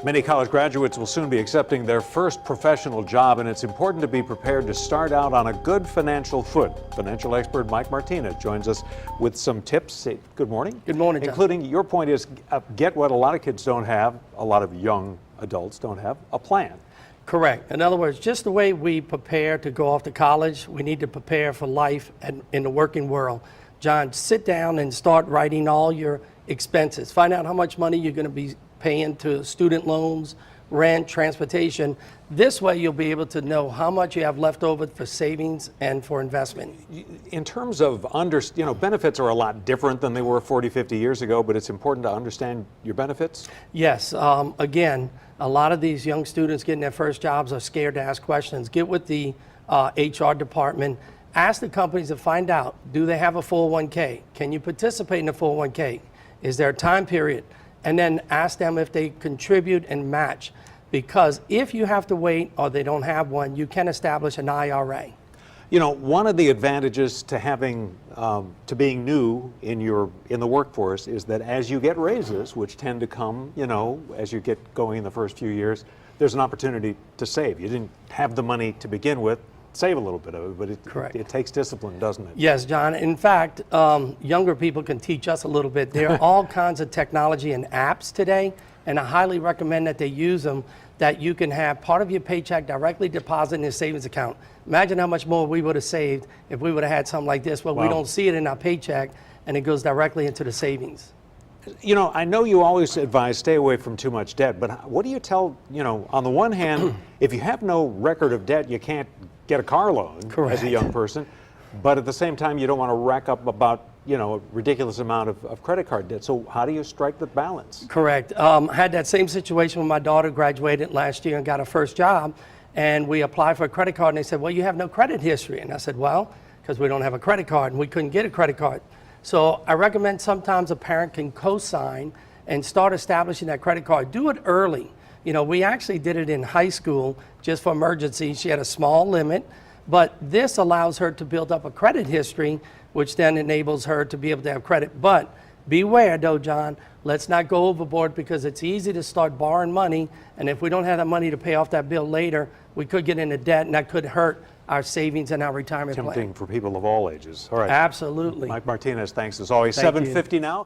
Many college graduates will soon be accepting their first professional job, and it's important to be prepared to start out on a good financial foot. Financial expert Mike Martinez joins us with some tips. Good morning. Good morning, John. Including, your point is, get what a lot of kids don't have, a lot of young adults don't have, a plan. Correct. In other words, just the way we prepare to go off to college, we need to prepare for life and in the working world. John, sit down and start writing all your expenses. Find out how much money you're going to be paying to student loans, rent, transportation. This way you'll be able to know how much you have left over for savings and for investment. In terms of, benefits are a lot different than they were 40, 50 years ago, but it's important to understand your benefits? Yes. Again, a lot of these young students getting their first jobs are scared to ask questions. Get with the HR department. Ask the companies to find out, do they have a 401k? Can you participate in a 401k? Is there a time period? And then ask them if they contribute and match. Because if you have to wait or they don't have one, you can establish an IRA. You know, one of the advantages to having, to being new in the workforce is that as you get raises, which tend to come, as you get going in the first few years, there's an opportunity to save. You didn't have the money to begin with. Save a little bit of it, but it takes discipline, doesn't it? Yes, John. In fact, younger people can teach us a little bit. There are all kinds of technology and apps today, and I highly recommend that they use them, that you can have part of your paycheck directly deposited in a savings account. Imagine how much more we would have saved if we would have had something like this, where we don't see it in our paycheck, and it goes directly into the savings. You know, I know you always advise stay away from too much debt, but what do you tell, on the one hand, if you have no record of debt, you can't get a car loan as a young person, but at the same time, you don't want to rack up about, a ridiculous amount of credit card debt. So how do you strike the balance? Correct. I had that same situation when my daughter graduated last year and got her first job, and we applied for a credit card, and they said, well, you have no credit history. And I said, well, because we don't have a credit card, and we couldn't get a credit card. So I recommend sometimes a parent can co-sign and start establishing that credit card. Do it early. We actually did it in high school just for emergencies. She had a small limit, but this allows her to build up a credit history, which then enables her to be able to have credit. But beware though, John, let's not go overboard, because it's easy to start borrowing money, and if we don't have that money to pay off that bill later, we could get into debt, and that could hurt our savings and our retirement plan. Tempting for people of all ages. All right. Absolutely. Mike Martinez, thanks as always. Thank 7:50 now.